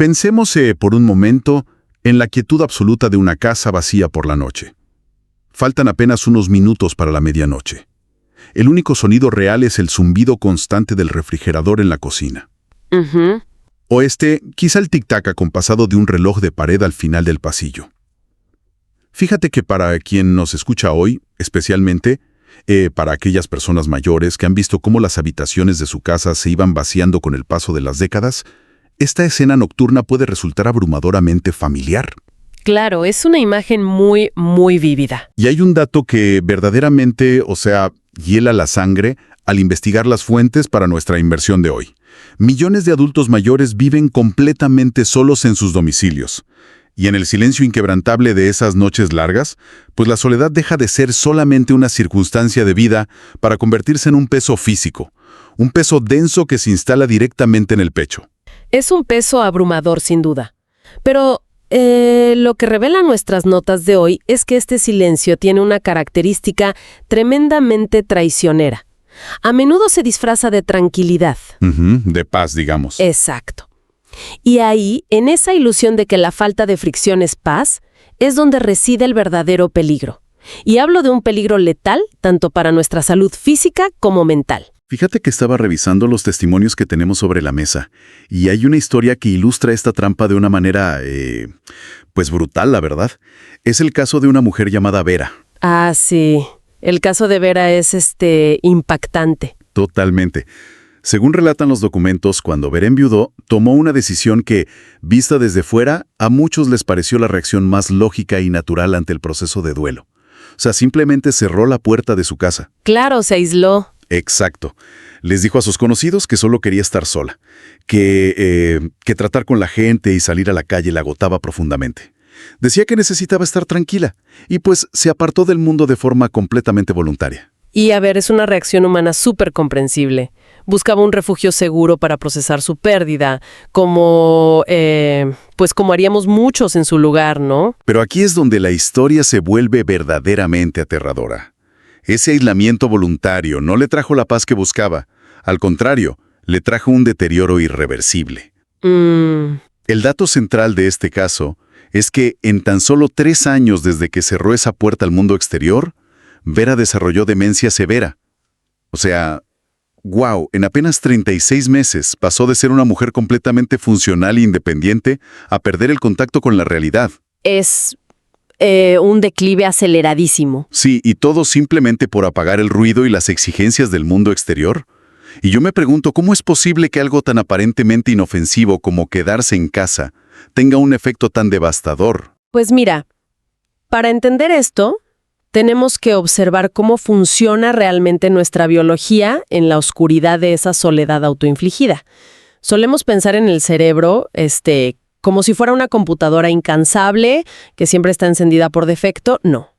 Pensemos por un momento en la quietud absoluta de una casa vacía por la noche. Faltan apenas unos minutos para la medianoche. El único sonido real es el zumbido constante del refrigerador en la cocina. Ujú. O quizá el tic-tac acompasado de un reloj de pared al final del pasillo. Fíjate que para quien nos escucha hoy, especialmente, para aquellas personas mayores que han visto cómo las habitaciones de su casa se iban vaciando con el paso de las décadas, esta escena nocturna puede resultar abrumadoramente familiar. Claro, es una imagen muy, muy vívida. Y hay un dato que verdaderamente, hiela la sangre al investigar las fuentes para nuestra inversión de hoy. Millones de adultos mayores viven completamente solos en sus domicilios. Y en el silencio inquebrantable de esas noches largas, pues la soledad deja de ser solamente una circunstancia de vida para convertirse en un peso físico, un peso denso que se instala directamente en el pecho. Es un peso abrumador, sin duda. Pero lo que revelan nuestras notas de hoy es que este silencio tiene una característica tremendamente traicionera. A menudo se disfraza de tranquilidad. De paz, digamos. Exacto. Y ahí, en esa ilusión de que la falta de fricción es paz, es donde reside el verdadero peligro. Y hablo de un peligro letal, tanto para nuestra salud física como mental. Fíjate que estaba revisando los testimonios que tenemos sobre la mesa, y hay una historia que ilustra esta trampa de una manera, brutal, la verdad. Es el caso de una mujer llamada Vera. Ah, sí. El caso de Vera es, impactante. Totalmente. Según relatan los documentos, cuando Vera enviudó, tomó una decisión que, vista desde fuera, a muchos les pareció la reacción más lógica y natural ante el proceso de duelo. O sea, simplemente cerró la puerta de su casa. Claro, se aisló. Exacto. Les dijo a sus conocidos que solo quería estar sola, que tratar con la gente y salir a la calle la agotaba profundamente. Decía que necesitaba estar tranquila y pues se apartó del mundo de forma completamente voluntaria. Y a ver, es una reacción humana súper comprensible. Buscaba un refugio seguro para procesar su pérdida, como haríamos muchos en su lugar, ¿no? Pero aquí es donde la historia se vuelve verdaderamente aterradora. Ese aislamiento voluntario no le trajo la paz que buscaba. Al contrario, le trajo un deterioro irreversible. El dato central de este caso es que en tan solo 3 años desde que cerró esa puerta al mundo exterior, Vera desarrolló demencia severa. O sea, ¡wow! En apenas 36 meses pasó de ser una mujer completamente funcional e independiente a perder el contacto con la realidad. Es un declive aceleradísimo. Sí, y todo simplemente por apagar el ruido y las exigencias del mundo exterior. Y yo me pregunto, ¿cómo es posible que algo tan aparentemente inofensivo como quedarse en casa tenga un efecto tan devastador? Pues mira, para entender esto, tenemos que observar cómo funciona realmente nuestra biología en la oscuridad de esa soledad autoinfligida. Solemos pensar en el cerebro, como si fuera una computadora incansable que siempre está encendida por defecto. No.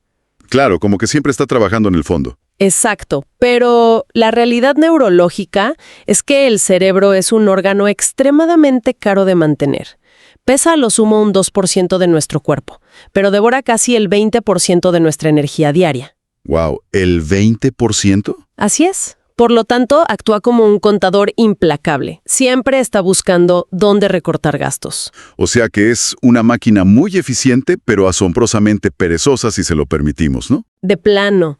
Claro, como que siempre está trabajando en el fondo. Exacto, pero la realidad neurológica es que el cerebro es un órgano extremadamente caro de mantener. Pesa a lo sumo un 2% de nuestro cuerpo, pero devora casi el 20% de nuestra energía diaria. ¡Wow! ¿El 20%? Así es. Por lo tanto, actúa como un contador implacable. Siempre está buscando dónde recortar gastos. O sea que es una máquina muy eficiente, pero asombrosamente perezosa si se lo permitimos, ¿no? De plano.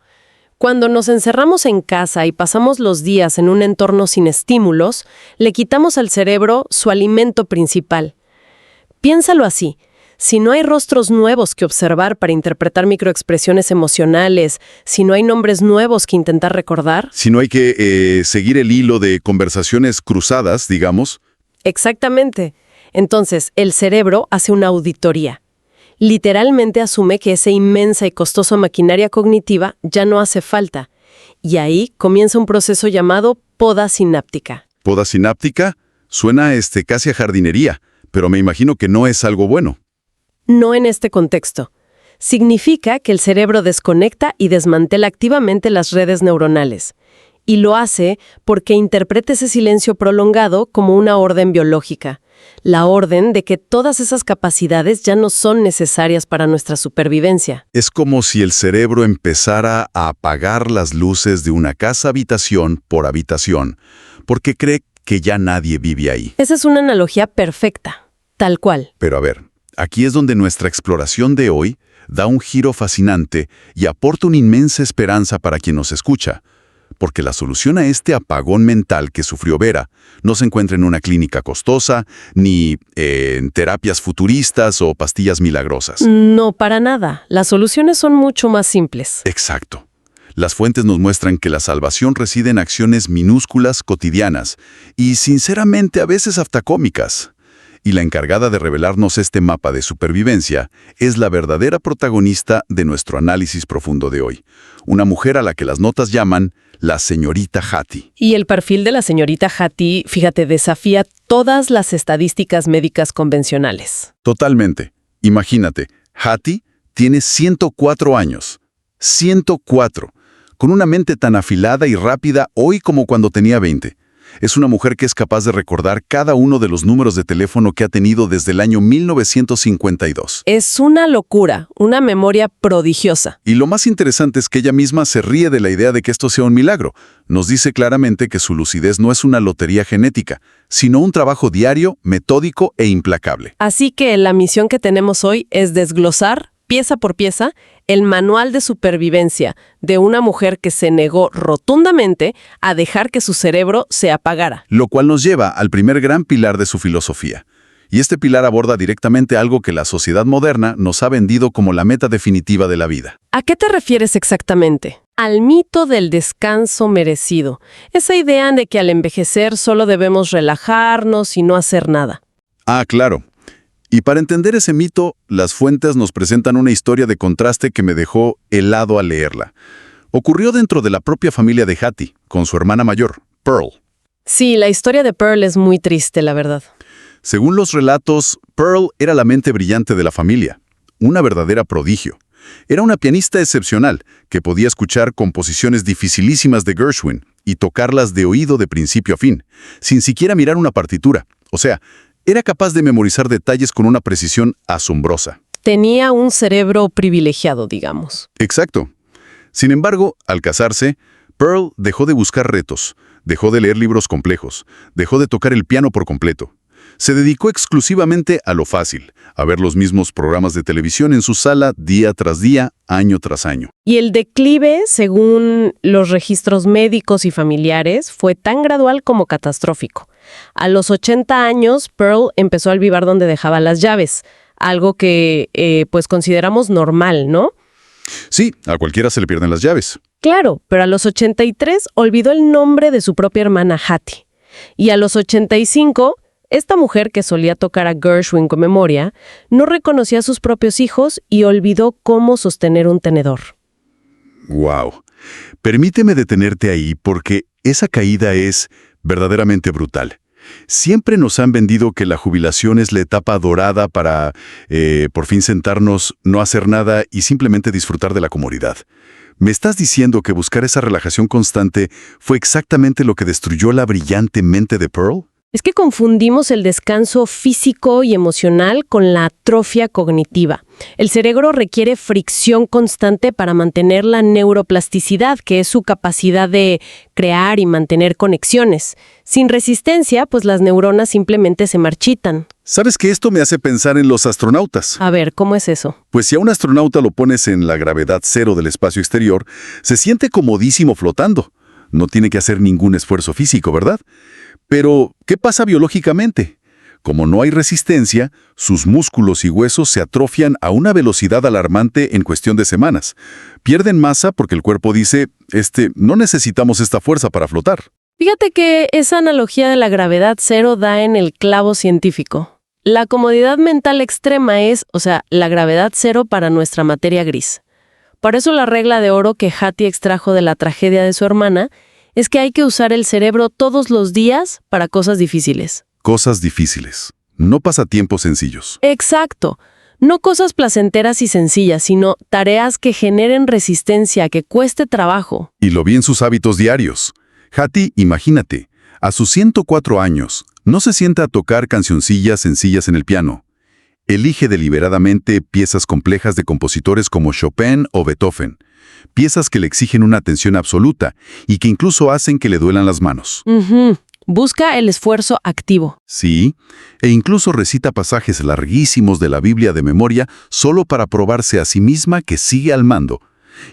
Cuando nos encerramos en casa y pasamos los días en un entorno sin estímulos, le quitamos al cerebro su alimento principal. Piénsalo así. Si no hay rostros nuevos que observar para interpretar microexpresiones emocionales, si no hay nombres nuevos que intentar recordar... Si no hay que seguir el hilo de conversaciones cruzadas, digamos. Exactamente. Entonces, el cerebro hace una auditoría. Literalmente asume que esa inmensa y costosa maquinaria cognitiva ya no hace falta. Y ahí comienza un proceso llamado poda sináptica. ¿Poda sináptica? Suena casi a jardinería, pero me imagino que no es algo bueno. No en este contexto. Significa que el cerebro desconecta y desmantela activamente las redes neuronales. Y lo hace porque interpreta ese silencio prolongado como una orden biológica. La orden de que todas esas capacidades ya no son necesarias para nuestra supervivencia. Es como si el cerebro empezara a apagar las luces de una casa habitación por habitación, porque cree que ya nadie vive ahí. Esa es una analogía perfecta. Tal cual. Pero a ver, aquí es donde nuestra exploración de hoy da un giro fascinante y aporta una inmensa esperanza para quien nos escucha, porque la solución a este apagón mental que sufrió Vera no se encuentra en una clínica costosa, ni en terapias futuristas o pastillas milagrosas. No, para nada. Las soluciones son mucho más simples. Exacto. Las fuentes nos muestran que la salvación reside en acciones minúsculas, cotidianas, y sinceramente a veces hasta cómicas. Y la encargada de revelarnos este mapa de supervivencia es la verdadera protagonista de nuestro análisis profundo de hoy. Una mujer a la que las notas llaman la señorita Hattie. Y el perfil de la señorita Hattie, fíjate, desafía todas las estadísticas médicas convencionales. Totalmente. Imagínate, Hattie tiene 104 años. 104. Con una mente tan afilada y rápida hoy como cuando tenía 20. Es una mujer que es capaz de recordar cada uno de los números de teléfono que ha tenido desde el año 1952. Es una locura, una memoria prodigiosa. Y lo más interesante es que ella misma se ríe de la idea de que esto sea un milagro. Nos dice claramente que su lucidez no es una lotería genética, sino un trabajo diario, metódico e implacable. Así que la misión que tenemos hoy es desglosar, pieza por pieza, el manual de supervivencia de una mujer que se negó rotundamente a dejar que su cerebro se apagara. Lo cual nos lleva al primer gran pilar de su filosofía. Y este pilar aborda directamente algo que la sociedad moderna nos ha vendido como la meta definitiva de la vida. ¿A qué te refieres exactamente? Al mito del descanso merecido. Esa idea de que al envejecer solo debemos relajarnos y no hacer nada. Ah, claro. Y para entender ese mito, las fuentes nos presentan una historia de contraste que me dejó helado al leerla. Ocurrió dentro de la propia familia de Hattie, con su hermana mayor, Pearl. Sí, la historia de Pearl es muy triste, la verdad. Según los relatos, Pearl era la mente brillante de la familia, una verdadera prodigio. Era una pianista excepcional que podía escuchar composiciones dificilísimas de Gershwin y tocarlas de oído de principio a fin, sin siquiera mirar una partitura. O sea, era capaz de memorizar detalles con una precisión asombrosa. Tenía un cerebro privilegiado, digamos. Exacto. Sin embargo, al casarse, Pearl dejó de buscar retos, dejó de leer libros complejos, dejó de tocar el piano por completo. Se dedicó exclusivamente a lo fácil, a ver los mismos programas de televisión en su sala día tras día, año tras año. Y el declive, según los registros médicos y familiares, fue tan gradual como catastrófico. A los 80 años, Pearl empezó a olvidar dónde dejaba las llaves, algo que pues consideramos normal, ¿no? Sí, a cualquiera se le pierden las llaves. Claro, pero a los 83 olvidó el nombre de su propia hermana Hattie. Y a los 85, esta mujer que solía tocar a Gershwin con memoria, no reconocía a sus propios hijos y olvidó cómo sostener un tenedor. ¡Wow! Permíteme detenerte ahí porque esa caída es verdaderamente brutal. Siempre nos han vendido que la jubilación es la etapa dorada para, por fin sentarnos, no hacer nada y simplemente disfrutar de la comodidad. ¿Me estás diciendo que buscar esa relajación constante fue exactamente lo que destruyó la brillante mente de Pearl? Es que confundimos el descanso físico y emocional con la atrofia cognitiva. El cerebro requiere fricción constante para mantener la neuroplasticidad, que es su capacidad de crear y mantener conexiones. Sin resistencia, pues las neuronas simplemente se marchitan. ¿Sabes que esto me hace pensar en los astronautas? A ver, ¿cómo es eso? Pues si a un astronauta lo pones en la gravedad cero del espacio exterior, se siente comodísimo flotando. No tiene que hacer ningún esfuerzo físico, ¿verdad? Pero, ¿qué pasa biológicamente? Como no hay resistencia, sus músculos y huesos se atrofian a una velocidad alarmante en cuestión de semanas. Pierden masa porque el cuerpo dice, no necesitamos esta fuerza para flotar. Fíjate que esa analogía de la gravedad cero da en el clavo científico. La comodidad mental extrema es, la gravedad cero para nuestra materia gris. Por eso la regla de oro que Hattie extrajo de la tragedia de su hermana es que hay que usar el cerebro todos los días para cosas difíciles. Cosas difíciles, no pasatiempos sencillos. Exacto. No cosas placenteras y sencillas, sino tareas que generen resistencia, que cueste trabajo. Y lo vi en sus hábitos diarios. Hattie, imagínate, a sus 104 años, no se sienta a tocar cancioncillas sencillas en el piano. Elige deliberadamente piezas complejas de compositores como Chopin o Beethoven. Piezas que le exigen una atención absoluta y que incluso hacen que le duelan las manos. Busca el esfuerzo activo. Sí, e incluso recita pasajes larguísimos de la Biblia de memoria solo para probarse a sí misma que sigue al mando.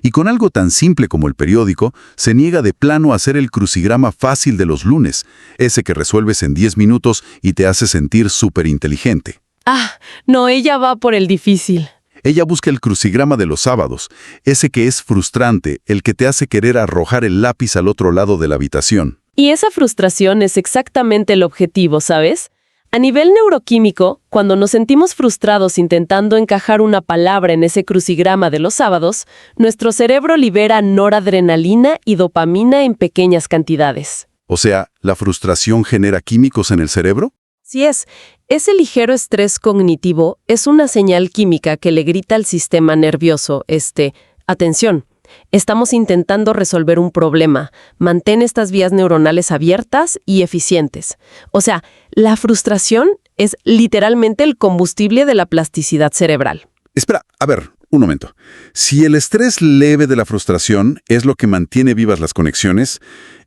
Y con algo tan simple como el periódico, se niega de plano a hacer el crucigrama fácil de los lunes, ese que resuelves en 10 minutos y te hace sentir súper inteligente. Ah, no, ella va por el difícil. Ella busca el crucigrama de los sábados, ese que es frustrante, el que te hace querer arrojar el lápiz al otro lado de la habitación. Y esa frustración es exactamente el objetivo, ¿sabes? A nivel neuroquímico, cuando nos sentimos frustrados intentando encajar una palabra en ese crucigrama de los sábados, nuestro cerebro libera noradrenalina y dopamina en pequeñas cantidades. O sea, ¿la frustración genera químicos en el cerebro? Así es, ese ligero estrés cognitivo es una señal química que le grita al sistema nervioso, atención, estamos intentando resolver un problema, mantén estas vías neuronales abiertas y eficientes. O sea, la frustración es literalmente el combustible de la plasticidad cerebral. Espera, a ver, un momento. Si el estrés leve de la frustración es lo que mantiene vivas las conexiones,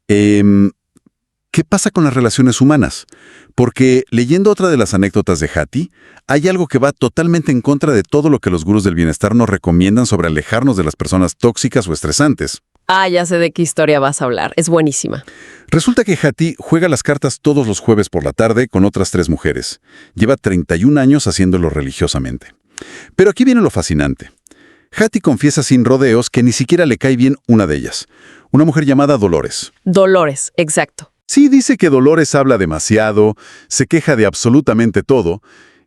¿qué pasa con las relaciones humanas? Porque, leyendo otra de las anécdotas de Hattie, hay algo que va totalmente en contra de todo lo que los gurús del bienestar nos recomiendan sobre alejarnos de las personas tóxicas o estresantes. Ah, ya sé de qué historia vas a hablar. Es buenísima. Resulta que Hattie juega las cartas todos los jueves por la tarde con otras 3 mujeres. Lleva 31 años haciéndolo religiosamente. Pero aquí viene lo fascinante. Hattie confiesa sin rodeos que ni siquiera le cae bien una de ellas. Una mujer llamada Dolores. Dolores, exacto. Sí, dice que Dolores habla demasiado, se queja de absolutamente todo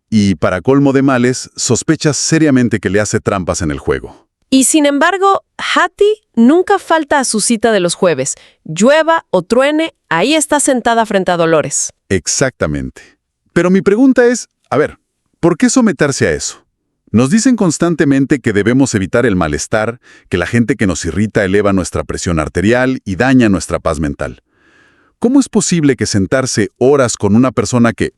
y, para colmo de males, sospecha seriamente que le hace trampas en el juego. Y sin embargo, Hattie nunca falta a su cita de los jueves. Llueva o truene, ahí está sentada frente a Dolores. Exactamente. Pero mi pregunta es, a ver, ¿por qué someterse a eso? Nos dicen constantemente que debemos evitar el malestar, que la gente que nos irrita eleva nuestra presión arterial y daña nuestra paz mental. ¿Cómo es posible que sentarse horas con una persona que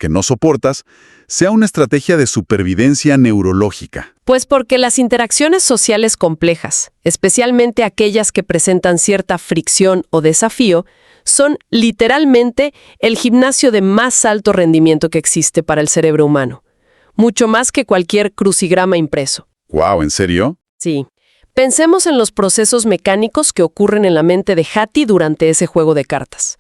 no soportas, sea una estrategia de supervivencia neurológica? Pues porque las interacciones sociales complejas, especialmente aquellas que presentan cierta fricción o desafío, son literalmente el gimnasio de más alto rendimiento que existe para el cerebro humano. Mucho más que cualquier crucigrama impreso. ¡Guau! ¿En serio? Sí. Pensemos en los procesos mecánicos que ocurren en la mente de Hattie durante ese juego de cartas.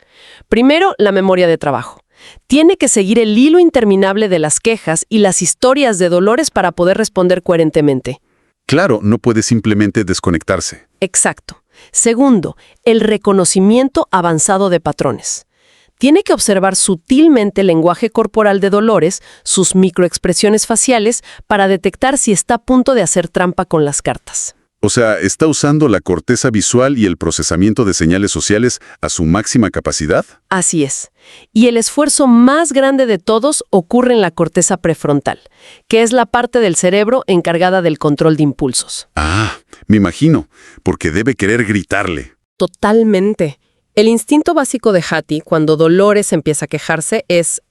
Primero, la memoria de trabajo. Tiene que seguir el hilo interminable de las quejas y las historias de Dolores para poder responder coherentemente. Claro, no puede simplemente desconectarse. Exacto. Segundo, el reconocimiento avanzado de patrones. Tiene que observar sutilmente el lenguaje corporal de Dolores, sus microexpresiones faciales, para detectar si está a punto de hacer trampa con las cartas. O sea, ¿está usando la corteza visual y el procesamiento de señales sociales a su máxima capacidad? Así es. Y el esfuerzo más grande de todos ocurre en la corteza prefrontal, que es la parte del cerebro encargada del control de impulsos. Ah, me imagino, porque debe querer gritarle. Totalmente. El instinto básico de Hattie, cuando Dolores empieza a quejarse, es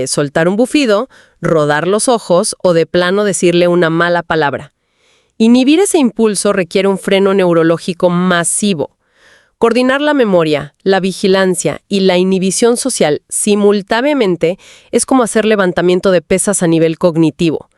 soltar un bufido, rodar los ojos o de plano decirle una mala palabra. Inhibir ese impulso requiere un freno neurológico masivo. Coordinar la memoria, la vigilancia y la inhibición social simultáneamente es como hacer levantamiento de pesas a nivel cognitivo.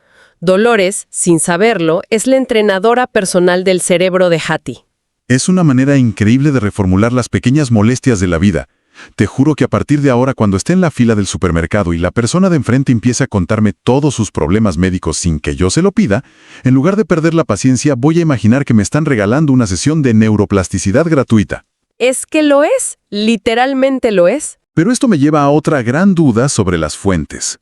Dolores, sin saberlo, es la entrenadora personal del cerebro de Hattie. Es una manera increíble de reformular las pequeñas molestias de la vida. Te juro que a partir de ahora, cuando esté en la fila del supermercado y la persona de enfrente empiece a contarme todos sus problemas médicos sin que yo se lo pida, en lugar de perder la paciencia, voy a imaginar que me están regalando una sesión de neuroplasticidad gratuita. Es que lo es, literalmente lo es. Pero esto me lleva a otra gran duda sobre las fuentes.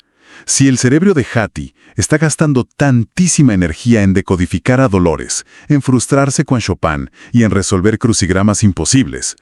Si el cerebro de Hattie está gastando tantísima energía en decodificar a Dolores, en frustrarse con Chopin y en resolver crucigramas imposibles,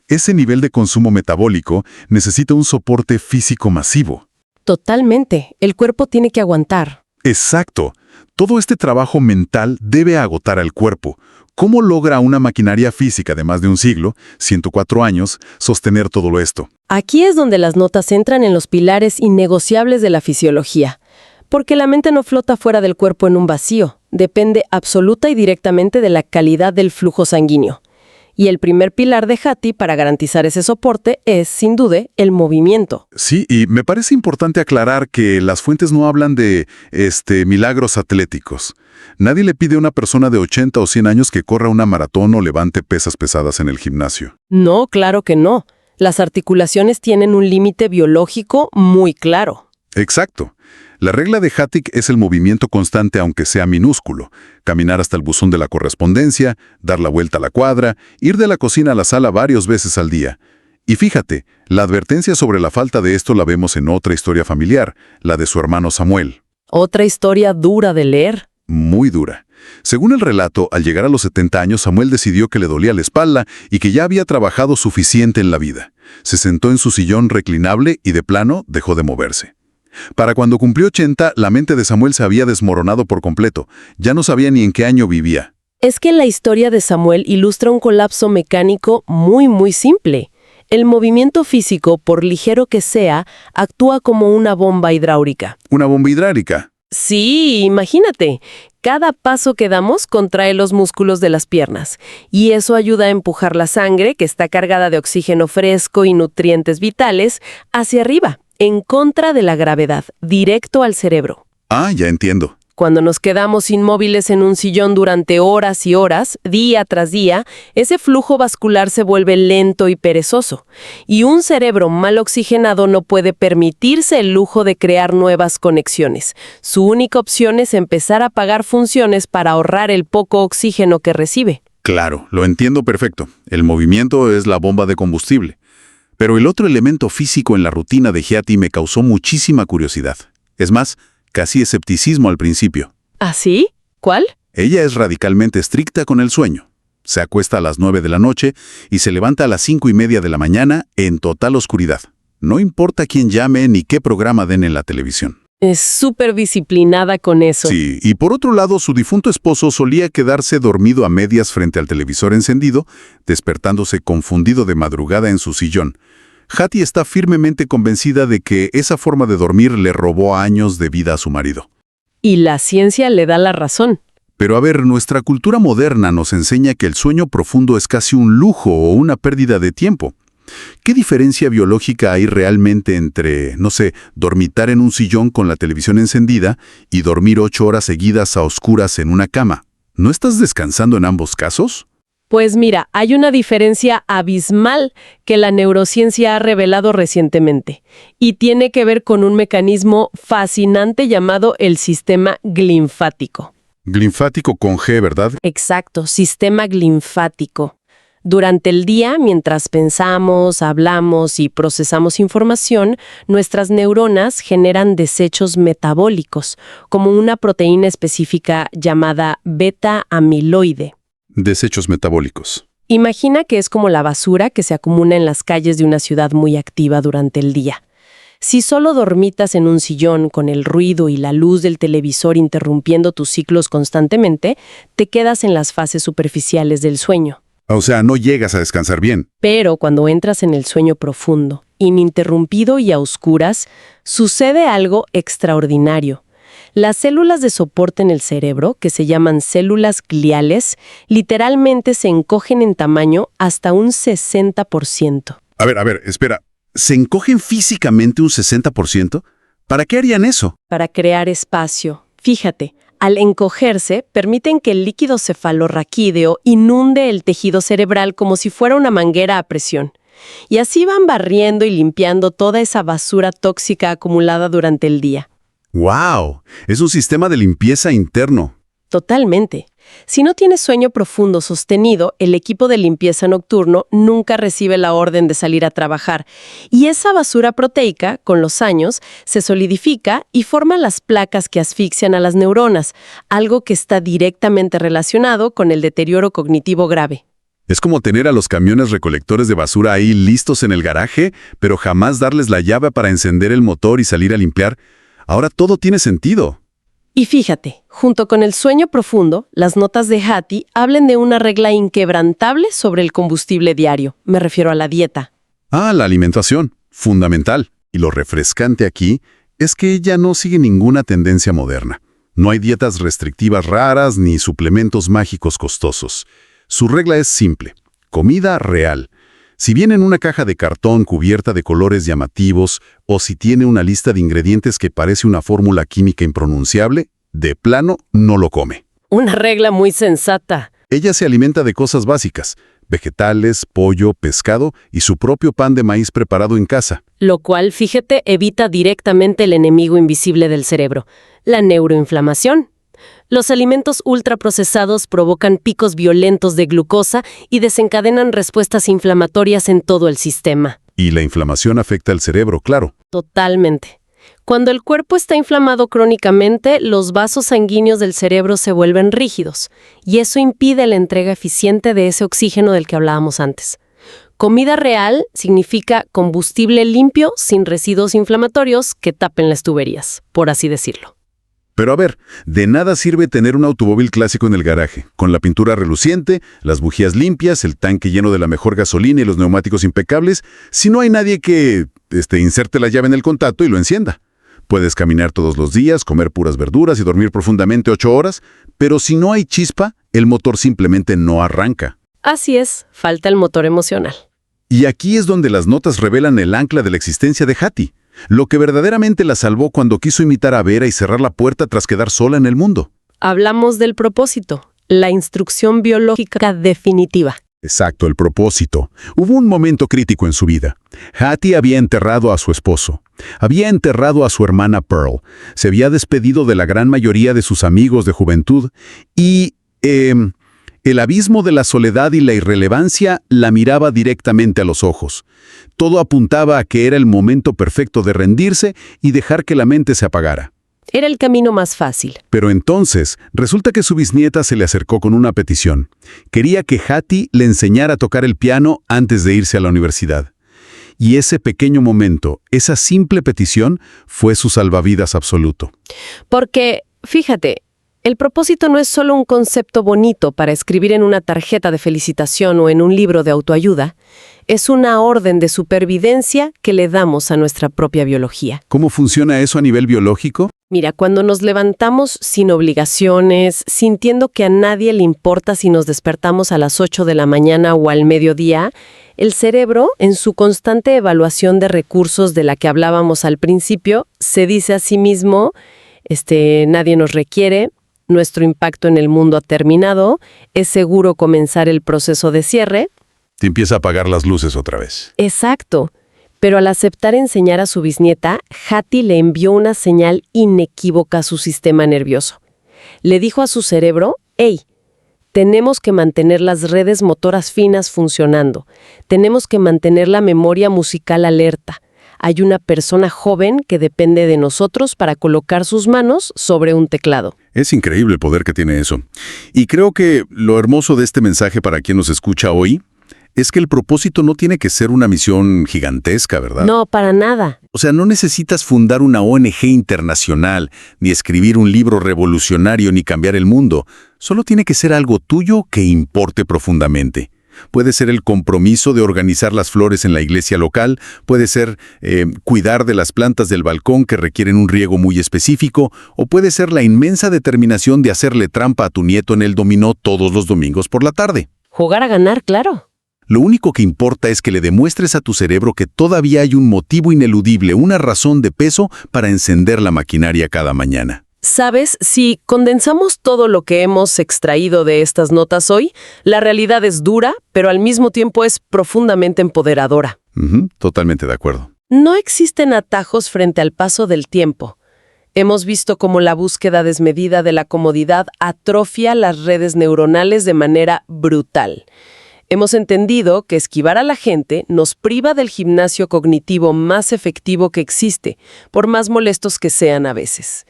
ese nivel de consumo metabólico necesita un soporte físico masivo. Totalmente. El cuerpo tiene que aguantar. Exacto. Todo este trabajo mental debe agotar al cuerpo. ¿Cómo logra una maquinaria física de más de un siglo, 104 años, sostener todo esto? Aquí es donde las notas entran en los pilares innegociables de la fisiología. Porque la mente no flota fuera del cuerpo en un vacío. Depende absoluta y directamente de la calidad del flujo sanguíneo. Y el primer pilar de Hattie para garantizar ese soporte es, sin duda, el movimiento. Sí, y me parece importante aclarar que las fuentes no hablan de milagros atléticos. Nadie le pide a una persona de 80 o 100 años que corra una maratón o levante pesas pesadas en el gimnasio. No, claro que no. Las articulaciones tienen un límite biológico muy claro. Exacto. La regla de Hattie es el movimiento constante aunque sea minúsculo. Caminar hasta el buzón de la correspondencia, dar la vuelta a la cuadra, ir de la cocina a la sala varias veces al día. Y fíjate, la advertencia sobre la falta de esto la vemos en otra historia familiar, la de su hermano Samuel. Otra historia dura de leer. Muy dura. Según el relato, al llegar a los 70 años, Samuel decidió que le dolía la espalda y que ya había trabajado suficiente en la vida. Se sentó en su sillón reclinable y de plano dejó de moverse. Para cuando cumplió 80, la mente de Samuel se había desmoronado por completo. Ya no sabía ni en qué año vivía. Es que la historia de Samuel ilustra un colapso mecánico muy simple. El movimiento físico, por ligero que sea, actúa como una bomba hidráulica. ¿Una bomba hidráulica? Sí, imagínate. Cada paso que damos contrae los músculos de las piernas, y eso ayuda a empujar la sangre, que está cargada de oxígeno fresco y nutrientes vitales, hacia arriba, en contra de la gravedad, directo al cerebro. Ah, ya entiendo. Cuando nos quedamos inmóviles en un sillón durante horas y horas, día tras día, ese flujo vascular se vuelve lento y perezoso. Y un cerebro mal oxigenado no puede permitirse el lujo de crear nuevas conexiones. Su única opción es empezar a apagar funciones para ahorrar el poco oxígeno que recibe. Claro, lo entiendo perfecto. El movimiento es la bomba de combustible. Pero el otro elemento físico en la rutina de Hattie me causó muchísima curiosidad. Es más, casi escepticismo al principio. ¿Ah, sí? ¿Cuál? Ella es radicalmente estricta con el sueño. Se acuesta a las 9 de la noche y se levanta a las 5:30 de la mañana en total oscuridad. No importa quién llame ni qué programa den en la televisión. Es súper disciplinada con eso. Sí, y por otro lado, su difunto esposo solía quedarse dormido a medias frente al televisor encendido, despertándose confundido de madrugada en su sillón. Hattie está firmemente convencida de que esa forma de dormir le robó años de vida a su marido. Y la ciencia le da la razón. Pero a ver, nuestra cultura moderna nos enseña que el sueño profundo es casi un lujo o una pérdida de tiempo. ¿Qué diferencia biológica hay realmente entre, dormitar en un sillón con la televisión encendida y dormir 8 horas seguidas a oscuras en una cama? ¿No estás descansando en ambos casos? Pues mira, hay una diferencia abismal que la neurociencia ha revelado recientemente y tiene que ver con un mecanismo fascinante llamado el sistema glinfático. Glinfático con G, ¿verdad? Exacto, sistema glinfático. Durante el día, mientras pensamos, hablamos y procesamos información, nuestras neuronas generan desechos metabólicos, como una proteína específica llamada beta-amiloide. Desechos metabólicos. Imagina que es como la basura que se acumula en las calles de una ciudad muy activa durante el día. Si solo dormitas en un sillón con el ruido y la luz del televisor interrumpiendo tus ciclos constantemente, te quedas en las fases superficiales del sueño. O sea, no llegas a descansar bien. Pero cuando entras en el sueño profundo, ininterrumpido y a oscuras, sucede algo extraordinario. Las células de soporte en el cerebro, que se llaman células gliales, literalmente se encogen en tamaño hasta un 60%. A ver, espera. ¿Se encogen físicamente un 60%? ¿Para qué harían eso? Para crear espacio. Fíjate, al encogerse, permiten que el líquido cefalorraquídeo inunde el tejido cerebral como si fuera una manguera a presión. Y así van barriendo y limpiando toda esa basura tóxica acumulada durante el día. ¡Wow! Es un sistema de limpieza interno. Totalmente. Si no tienes sueño profundo sostenido, el equipo de limpieza nocturno nunca recibe la orden de salir a trabajar. Y esa basura proteica, con los años, se solidifica y forma las placas que asfixian a las neuronas, algo que está directamente relacionado con el deterioro cognitivo grave. Es como tener a los camiones recolectores de basura ahí listos en el garaje, pero jamás darles la llave para encender el motor y salir a limpiar. Ahora todo tiene sentido. Y fíjate, junto con el sueño profundo, las notas de Hattie hablan de una regla inquebrantable sobre el combustible diario. Me refiero a la dieta. Ah, la alimentación. Fundamental. Y lo refrescante aquí es que ella no sigue ninguna tendencia moderna. No hay dietas restrictivas raras ni suplementos mágicos costosos. Su regla es simple. Comida real. Si viene en una caja de cartón cubierta de colores llamativos o si tiene una lista de ingredientes que parece una fórmula química impronunciable, de plano no lo come. Una regla muy sensata. Ella se alimenta de cosas básicas, vegetales, pollo, pescado y su propio pan de maíz preparado en casa. Lo cual, fíjate, evita directamente el enemigo invisible del cerebro, la neuroinflamación. Los alimentos ultraprocesados provocan picos violentos de glucosa y desencadenan respuestas inflamatorias en todo el sistema. Y la inflamación afecta al cerebro, claro. Totalmente. Cuando el cuerpo está inflamado crónicamente, los vasos sanguíneos del cerebro se vuelven rígidos, y eso impide la entrega eficiente de ese oxígeno del que hablábamos antes. Comida real significa combustible limpio sin residuos inflamatorios que tapen las tuberías, por así decirlo. Pero a ver, de nada sirve tener un automóvil clásico en el garaje, con la pintura reluciente, las bujías limpias, el tanque lleno de la mejor gasolina y los neumáticos impecables, si no hay nadie que inserte la llave en el contacto y lo encienda. Puedes caminar todos los días, comer puras verduras y dormir profundamente 8 horas, pero si no hay chispa, el motor simplemente no arranca. Así es, falta el motor emocional. Y aquí es donde las notas revelan el ancla de la existencia de Hattie, lo que verdaderamente la salvó cuando quiso imitar a Vera y cerrar la puerta tras quedar sola en el mundo. Hablamos del propósito, la instrucción biológica definitiva. Exacto, el propósito. Hubo un momento crítico en su vida. Hattie había enterrado a su esposo. Había enterrado a su hermana Pearl. Se había despedido de la gran mayoría de sus amigos de juventud y el abismo de la soledad y la irrelevancia la miraba directamente a los ojos. Todo apuntaba a que era el momento perfecto de rendirse y dejar que la mente se apagara. Era el camino más fácil. Pero entonces, resulta que su bisnieta se le acercó con una petición. Quería que Hattie le enseñara a tocar el piano antes de irse a la universidad. Y ese pequeño momento, esa simple petición, fue su salvavidas absoluto. Porque, fíjate, el propósito no es solo un concepto bonito para escribir en una tarjeta de felicitación o en un libro de autoayuda. Es una orden de supervivencia que le damos a nuestra propia biología. ¿Cómo funciona eso a nivel biológico? Mira, cuando nos levantamos sin obligaciones, sintiendo que a nadie le importa si nos despertamos a las 8 de la mañana o al mediodía, el cerebro, en su constante evaluación de recursos de la que hablábamos al principio, se dice a sí mismo, nadie nos requiere, nuestro impacto en el mundo ha terminado, es seguro comenzar el proceso de cierre. Te empieza a apagar las luces otra vez. Exacto. Pero al aceptar enseñar a su bisnieta, Hattie le envió una señal inequívoca a su sistema nervioso. Le dijo a su cerebro, «Hey, tenemos que mantener las redes motoras finas funcionando. Tenemos que mantener la memoria musical alerta. Hay una persona joven que depende de nosotros para colocar sus manos sobre un teclado». Es increíble el poder que tiene eso. Y creo que lo hermoso de este mensaje para quien nos escucha hoy es que el propósito no tiene que ser una misión gigantesca, ¿verdad? No, para nada. O sea, no necesitas fundar una ONG internacional, ni escribir un libro revolucionario, ni cambiar el mundo. Solo tiene que ser algo tuyo que importe profundamente. Puede ser el compromiso de organizar las flores en la iglesia local, puede ser cuidar de las plantas del balcón que requieren un riego muy específico, o puede ser la inmensa determinación de hacerle trampa a tu nieto en el dominó todos los domingos por la tarde. Jugar a ganar, claro. Lo único que importa es que le demuestres a tu cerebro que todavía hay un motivo ineludible, una razón de peso para encender la maquinaria cada mañana. ¿Sabes? Si condensamos todo lo que hemos extraído de estas notas hoy, la realidad es dura, pero al mismo tiempo es profundamente empoderadora. Totalmente de acuerdo. No existen atajos frente al paso del tiempo. Hemos visto cómo la búsqueda desmedida de la comodidad atrofia las redes neuronales de manera brutal. Hemos entendido que esquivar a la gente nos priva del gimnasio cognitivo más efectivo que existe, por más molestos que sean a veces.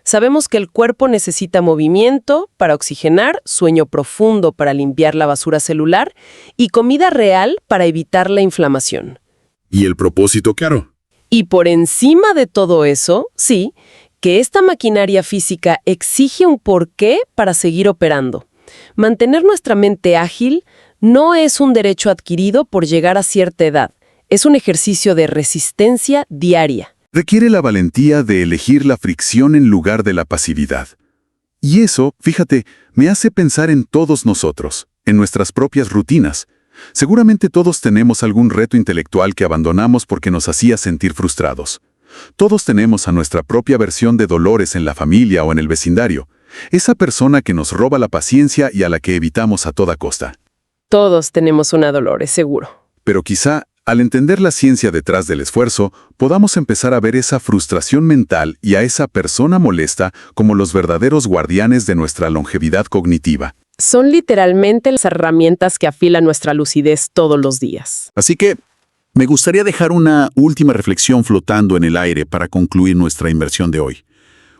Sabemos que el cuerpo necesita movimiento para oxigenar, sueño profundo para limpiar la basura celular y comida real para evitar la inflamación. ¿Y el propósito, claro? Y por encima de todo eso, sí, que esta maquinaria física exige un porqué para seguir operando. Mantener nuestra mente ágil no es un derecho adquirido por llegar a cierta edad. Es un ejercicio de resistencia diaria. Requiere la valentía de elegir la fricción en lugar de la pasividad. Y eso, fíjate, me hace pensar en todos nosotros, en nuestras propias rutinas. Seguramente todos tenemos algún reto intelectual que abandonamos porque nos hacía sentir frustrados. Todos tenemos a nuestra propia versión de dolores en la familia o en el vecindario, esa persona que nos roba la paciencia y a la que evitamos a toda costa. Todos tenemos una Dolores, seguro. Pero quizá, al entender la ciencia detrás del esfuerzo, podamos empezar a ver esa frustración mental y a esa persona molesta como los verdaderos guardianes de nuestra longevidad cognitiva. Son literalmente las herramientas que afilan nuestra lucidez todos los días. Así que me gustaría dejar una última reflexión flotando en el aire para concluir nuestra inmersión de hoy.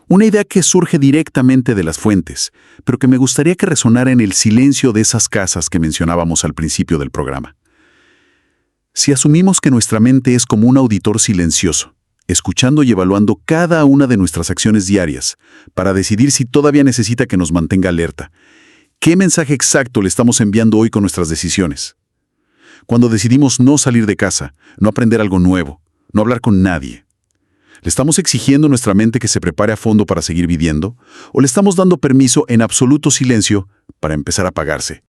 Una idea que surge directamente de las fuentes, pero que me gustaría que resonara en el silencio de esas casas que mencionábamos al principio del programa. Si asumimos que nuestra mente es como un auditor silencioso, escuchando y evaluando cada una de nuestras acciones diarias, para decidir si todavía necesita que nos mantenga alerta, ¿qué mensaje exacto le estamos enviando hoy con nuestras decisiones? Cuando decidimos no salir de casa, no aprender algo nuevo, no hablar con nadie, ¿le estamos exigiendo a nuestra mente que se prepare a fondo para seguir viviendo? ¿O le estamos dando permiso en absoluto silencio para empezar a apagarse?